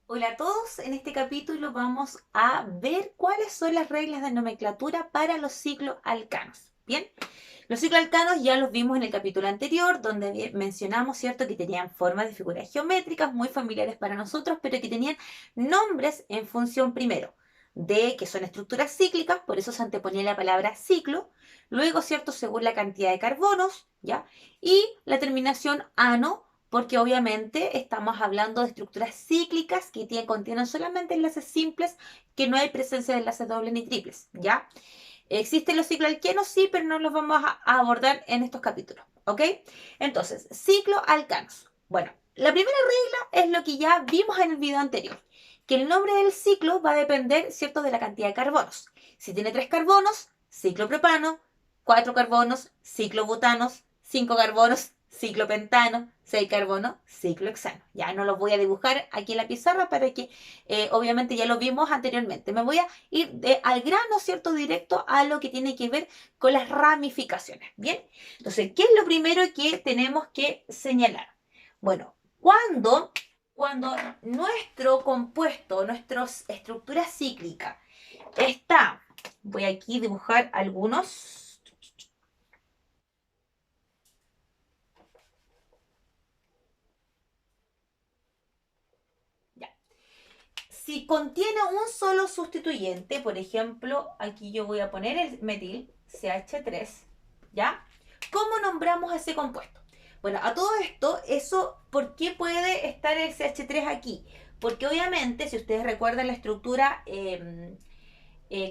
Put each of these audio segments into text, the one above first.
Hola a todos, en este capítulo vamos a ver cuáles son las reglas de nomenclatura para los cicloalcanos. Bien, los cicloalcanos ya los vimos en el capítulo anterior, donde mencionamos, ¿cierto?, que tenían formas de figuras geométricas muy familiares para nosotros, pero que tenían nombres en función primero de que son estructuras cíclicas, por eso se anteponía la palabra ciclo, luego, ¿cierto?, según la cantidad de carbonos, ¿ya? Y la terminación ano, porque obviamente estamos hablando de estructuras cíclicas que contienen solamente enlaces simples, que no hay presencia de enlaces dobles ni triples, ¿ya? ¿Existen los cicloalquenos? Sí, pero no los vamos a abordar en estos capítulos, ¿ok? Entonces, cicloalcanos. Bueno, la primera regla es lo que ya vimos en el video anterior, que el nombre del ciclo va a depender, ¿cierto?, de la cantidad de carbonos. Si tiene 3 carbonos, ciclopropano, 4 carbonos, ciclobutanos, 5 carbonos, ciclopentano, 6 carbonos, ciclohexano. Ya no los voy a dibujar aquí en la pizarra para que obviamente ya lo vimos anteriormente. Me voy a ir al grano, ¿cierto? Directo a lo que tiene que ver con las ramificaciones. Bien, entonces, ¿qué es lo primero que tenemos que señalar? Bueno, cuando nuestro compuesto, nuestra estructura cíclica está, voy aquí a dibujar algunos. Ya. Si contiene un solo sustituyente, por ejemplo, aquí yo voy a poner el metil CH3, ¿ya? ¿Cómo nombramos ese compuesto? Bueno, a todo esto, ¿por qué puede estar el CH3 aquí? Porque obviamente, si ustedes recuerdan la estructura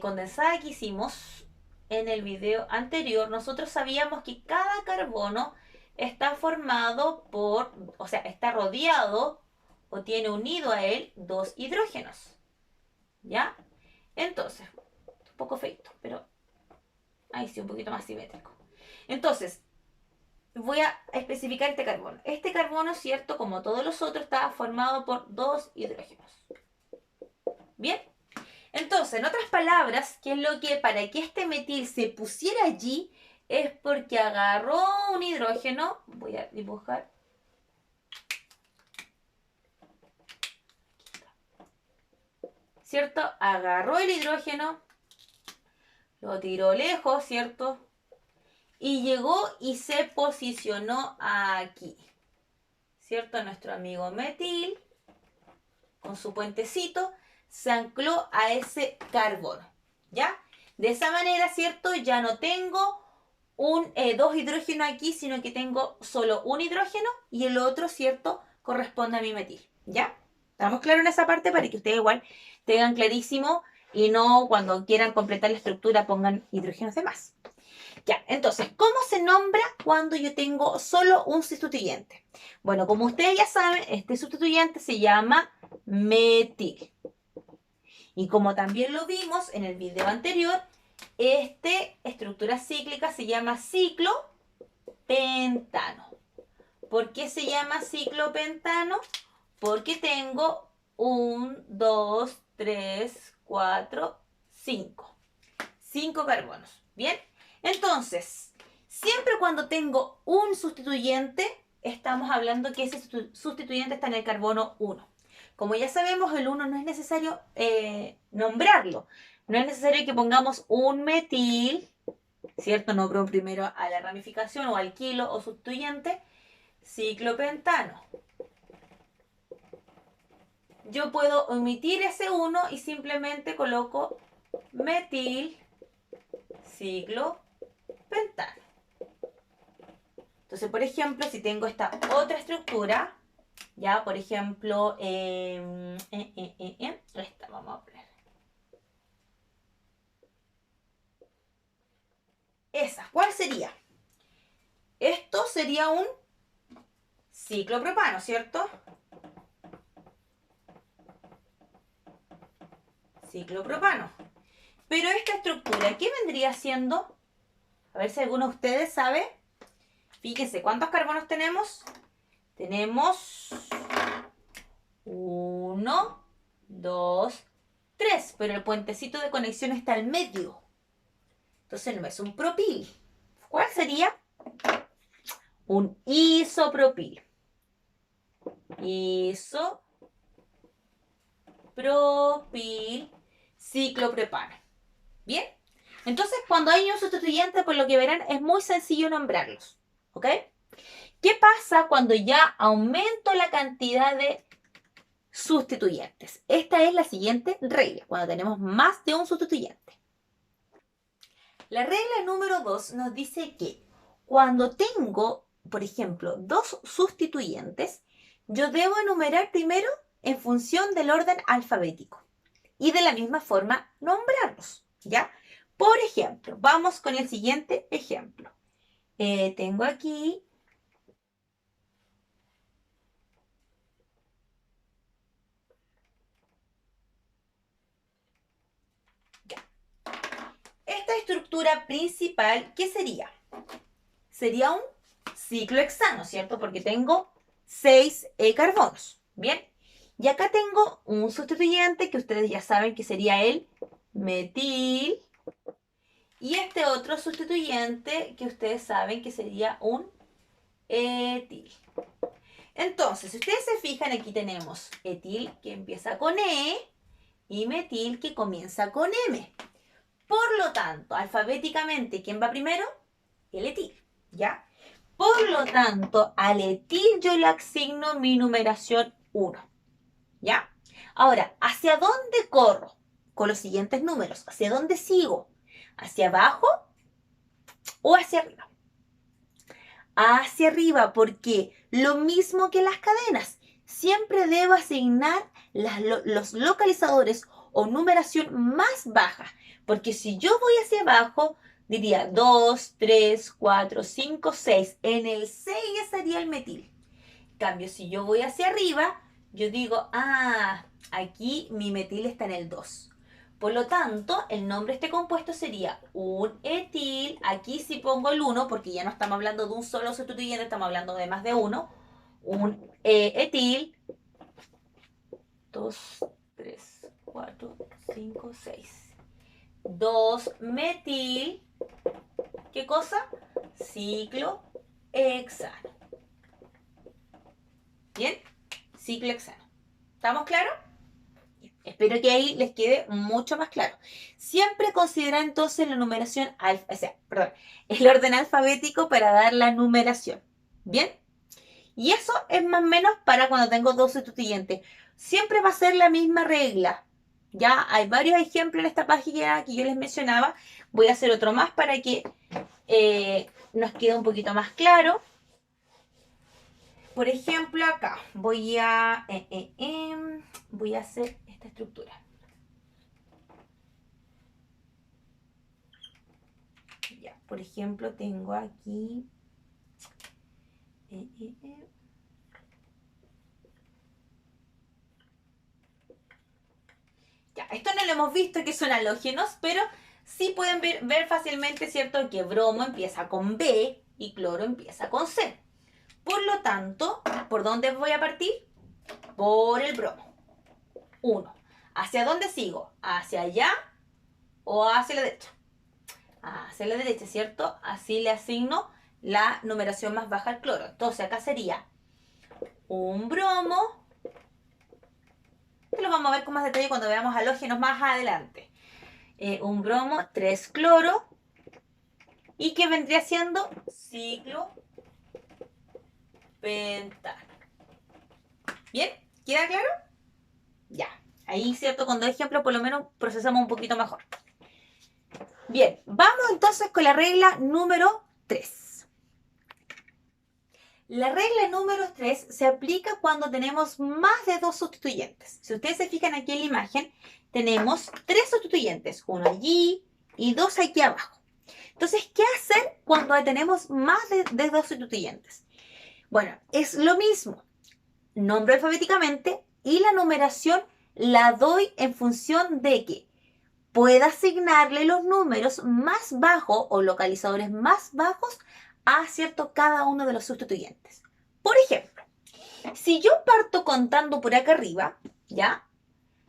condensada que hicimos en el video anterior, nosotros sabíamos que cada carbono está formado o sea, está rodeado o tiene unido a él dos hidrógenos. ¿Ya? Entonces, un poco feito, pero ahí sí, un poquito más simétrico. Entonces, voy a especificar este carbono. Este carbono, cierto, como todos los otros, está formado por dos hidrógenos. ¿Bien? Entonces, en otras palabras, ¿qué es lo que para que este metil se pusiera allí? Es porque agarró un hidrógeno, voy a dibujar, ¿cierto? Agarró el hidrógeno, lo tiró lejos, ¿cierto? Y llegó y se posicionó aquí, ¿cierto? Nuestro amigo metil, con su puentecito, se ancló a ese carbono, ¿ya? De esa manera, ¿cierto? Ya no tengo dos hidrógenos aquí, sino que tengo solo un hidrógeno y el otro, ¿cierto? Corresponde a mi metil, ¿ya? ¿Estamos claros en esa parte para que ustedes igual tengan clarísimo y no cuando quieran completar la estructura pongan hidrógenos de más? Ya, entonces, ¿cómo se nombra cuando yo tengo solo un sustituyente? Bueno, como ustedes ya saben, este sustituyente se llama metil. Y como también lo vimos en el video anterior, esta estructura cíclica se llama ciclopentano. ¿Por qué se llama ciclopentano? Porque tengo 1, 2, 3, 4, 5. 5 carbonos. ¿Bien? Entonces, siempre cuando tengo un sustituyente, estamos hablando que ese sustituyente está en el carbono 1. Como ya sabemos, el 1 no es necesario nombrarlo. No es necesario que pongamos un metil, ¿cierto? Nombro primero a la ramificación o alquilo o sustituyente, ciclopentano. Yo puedo omitir ese 1 y simplemente coloco metil ciclopentano. Entonces, por ejemplo, si tengo esta otra estructura, ya, por ejemplo, esta vamos a poner. Esa, ¿cuál sería? Esto sería un ciclopropano, ¿cierto? Ciclopropano. Pero esta estructura, ¿qué vendría siendo? A ver si alguno de ustedes sabe. Fíjense, ¿cuántos carbonos tenemos? Tenemos 1, 2, 3, pero el puentecito de conexión está al medio. Entonces no es un propil. ¿Cuál sería? Un isopropil. Isopropil. propilciclopropano. ¿Bien? Entonces, cuando hay un sustituyente, por lo que verán, es muy sencillo nombrarlos. ¿Ok? ¿Qué pasa cuando ya aumento la cantidad de sustituyentes? Esta es la siguiente regla, cuando tenemos más de un sustituyente. La regla número 2 nos dice que cuando tengo, por ejemplo, dos sustituyentes, yo debo enumerar primero en función del orden alfabético y de la misma forma nombrarlos, ¿ya? Por ejemplo, vamos con el siguiente ejemplo. Tengo aquí esta estructura principal. ¿Qué sería? Sería un ciclo hexano, ¿cierto? Porque tengo 6 carbonos, ¿bien? Y acá tengo un sustituyente que ustedes ya saben que sería el metil. Y este otro sustituyente que ustedes saben que sería un etil. Entonces, si ustedes se fijan, aquí tenemos etil que empieza con E y metil que comienza con M. Por lo tanto, alfabéticamente, ¿quién va primero? El etil, ¿ya? Por lo tanto, al etil yo le asigno mi numeración 1, ¿ya? Ahora, ¿hacia dónde corro con los siguientes números? ¿Hacia dónde sigo? ¿Hacia abajo o hacia arriba? Hacia arriba, porque lo mismo que las cadenas, siempre debo asignar los localizadores o numeración más baja, porque si yo voy hacia abajo, diría 2, 3, 4, 5, 6. En el 6 estaría el metil. En cambio, si yo voy hacia arriba, yo digo, aquí mi metil está en el 2. Por lo tanto, el nombre de este compuesto sería un etil. Aquí sí pongo el 1 porque ya no estamos hablando de un solo sustituyente, estamos hablando de más de uno. Un etil. 2, 3, 4, 5, 6. 2 metil. ¿Qué cosa? Ciclo hexano. ¿Bien? Ciclo hexano. ¿Estamos claros? Espero que ahí les quede mucho más claro. Siempre considera entonces la numeración, el orden alfabético para dar la numeración. ¿Bien? Y eso es más o menos para cuando tengo dos sustituyentes. Siempre va a ser la misma regla. Ya hay varios ejemplos en esta página que yo les mencionaba. Voy a hacer otro más para que nos quede un poquito más claro. Por ejemplo, acá voy a hacer esta estructura. Ya, por ejemplo, tengo aquí ya, esto no lo hemos visto que son halógenos, pero sí pueden ver fácilmente, ¿cierto? Que bromo empieza con B y cloro empieza con C. Por lo tanto, ¿por dónde voy a partir? Por el bromo. 1. ¿Hacia dónde sigo? ¿Hacia allá o hacia la derecha? Hacia la derecha, ¿cierto? Así le asigno la numeración más baja al cloro. Entonces acá sería un bromo, que lo vamos a ver con más detalle cuando veamos halógenos más adelante. Un bromo, 3 cloro, y que vendría siendo ciclo pentano. ¿Bien? ¿Queda claro? Ya. Ahí, ¿cierto? Con dos ejemplos por lo menos procesamos un poquito mejor. Bien, vamos entonces con la regla número 3. La regla número 3 se aplica cuando tenemos más de dos sustituyentes. Si ustedes se fijan aquí en la imagen, tenemos 3 sustituyentes, uno allí y 2 aquí abajo. Entonces, ¿qué hacer cuando tenemos más de 2 sustituyentes? Bueno, es lo mismo. Nombro alfabéticamente y la numeración la doy en función de que pueda asignarle los números más bajos o localizadores más bajos a cada uno de los sustituyentes. Por ejemplo, si yo parto contando por acá arriba, ¿ya?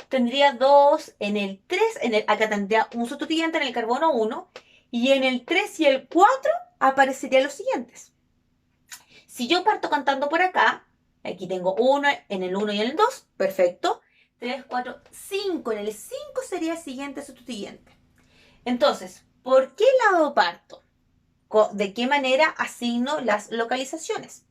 Tendría 2, en el 3, acá tendría un sustituyente en el carbono 1, y en el 3 y el 4 aparecerían los siguientes. Si yo parto contando por acá, aquí tengo 1 en el 1 y en el 2, perfecto. 3, 4, 5. En el 5 sería el siguiente sustituyente. Entonces, ¿por qué lado parto? ¿De qué manera asigno las localizaciones?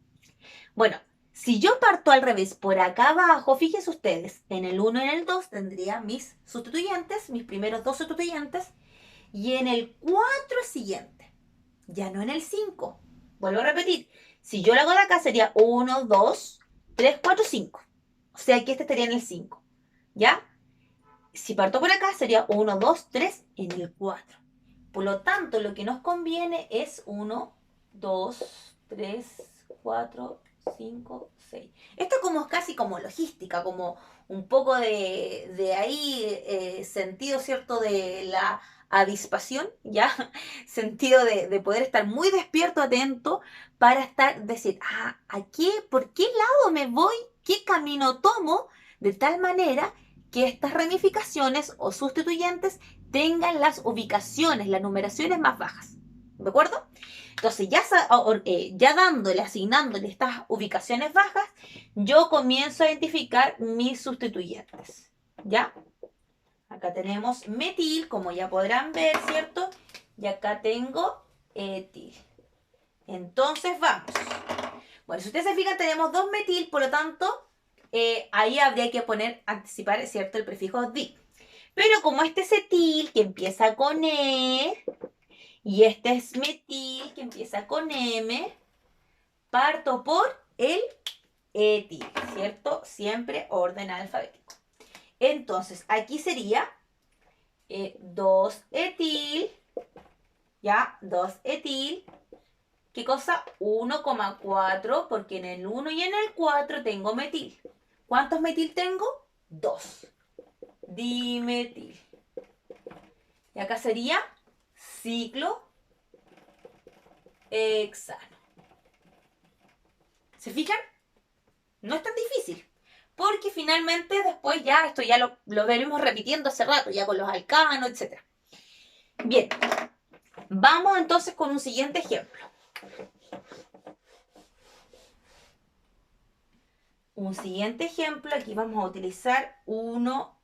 Bueno, si yo parto al revés, por acá abajo, fíjense ustedes, en el 1 y en el 2 tendría mis sustituyentes, mis primeros dos sustituyentes, y en el 4 el siguiente, ya no en el 5. Vuelvo a repetir, si yo lo hago de acá sería 1, 2, 3, 4, 5. O sea que este estaría en el 5, ¿ya? Si parto por acá sería 1, 2, 3 en el 4. Por lo tanto, lo que nos conviene es 1, 2, 3, 4, 5, 6. Esto como es casi como logística, como un poco de ahí sentido, ¿cierto? De la avispación, ¿ya? Sentido de poder estar muy despierto, atento, para decir, ¿por qué lado me voy? ¿Qué camino tomo? De tal manera que estas ramificaciones o sustituyentes tengan las ubicaciones, las numeraciones más bajas. ¿De acuerdo? Entonces, ya dándole, asignándole estas ubicaciones bajas, yo comienzo a identificar mis sustituyentes. ¿Ya? Acá tenemos metil, como ya podrán ver, ¿cierto? Y acá tengo etil. Entonces, vamos. Bueno, si ustedes se fijan, tenemos dos metil, por lo tanto, ahí habría que anticipar, ¿cierto? El prefijo di. Pero como este es etil, que empieza con E, y este es metil, que empieza con M, parto por el etil, ¿cierto? Siempre orden alfabético. Entonces, aquí sería 2-etil, ¿ya? 2-etil. ¿Qué cosa? 1,4, porque en el 1 y en el 4 tengo metil. ¿Cuántos metil tengo? 2. Dimetil. Y acá sería ciclo hexano. ¿Se fijan? No es tan difícil. Porque finalmente después esto ya lo veremos repitiendo hace rato, ya con los alcanos, etc. Bien, vamos entonces con un siguiente ejemplo. Un siguiente ejemplo, aquí vamos a utilizar uno.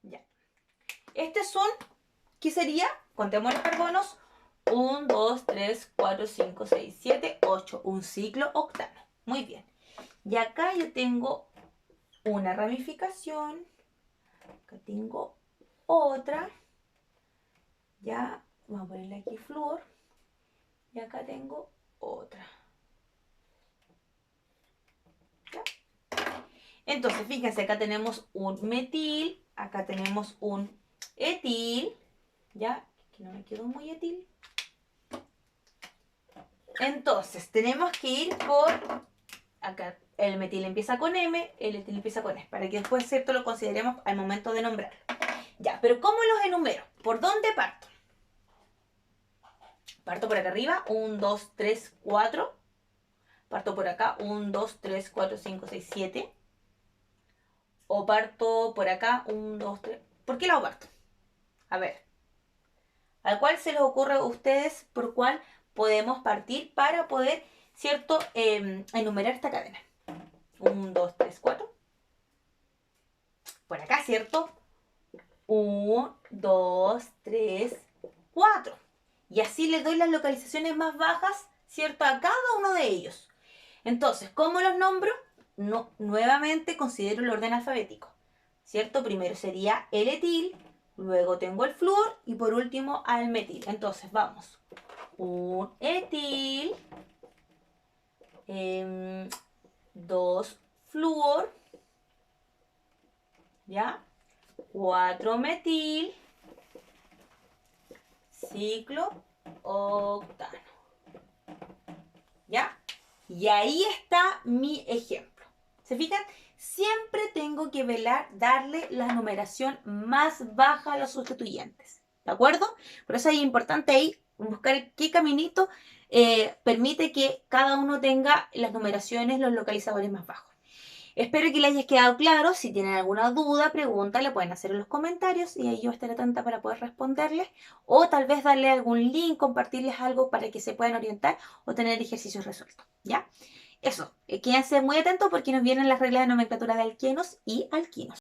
Ya. Este es ¿qué sería? Contemos los carbonos. 1, 2, 3, 4, 5, 6, 7, 8. Un ciclo octano. Muy bien. Y acá yo tengo una ramificación. Acá tengo otra. Ya, vamos a ponerle aquí flúor. Y acá tengo otra. ¿Ya? Entonces, fíjense, acá tenemos un metil. Acá tenemos un etil. ¿Ya? Aquí no me quedó muy etil. Entonces, tenemos que ir por acá. El metil empieza con M, el etil empieza con S, para que después, ¿cierto?, lo consideremos al momento de nombrarlo. Ya, pero ¿cómo los enumero? ¿Por dónde parto? Parto por acá arriba, 1, 2, 3, 4. Parto por acá, 1, 2, 3, 4, 5, 6, 7. O parto por acá, 1, 2, 3. ¿Por qué lado parto? A ver. ¿Al cual se les ocurre a ustedes por cuál podemos partir para poder, ¿cierto?, enumerar esta cadena? 1, 2, 3, 4. Por acá, ¿cierto? 1, 2, 3, 4. Y así le doy las localizaciones más bajas, ¿cierto?, a cada uno de ellos. Entonces, ¿cómo los nombro? No, nuevamente considero el orden alfabético, ¿cierto? Primero sería el etil, luego tengo el flúor y por último al metil. Entonces, vamos. Un etil, 2 flúor, ¿ya? 4 metil, ciclo octano. ¿Ya? Y ahí está mi ejemplo. ¿Se fijan? Siempre tengo que darle la numeración más baja a los sustituyentes. ¿De acuerdo? Por eso es importante ahí buscar qué caminito permite que cada uno tenga las numeraciones, los localizadores más bajos. Espero que les haya quedado claro. Si tienen alguna duda, pregunta, la pueden hacer en los comentarios y ahí yo estaré atenta para poder responderles. O tal vez darle algún link, compartirles algo para que se puedan orientar o tener ejercicios resueltos. ¿Ya? Eso, quédense muy atentos porque nos vienen las reglas de nomenclatura de alquenos y alquinos.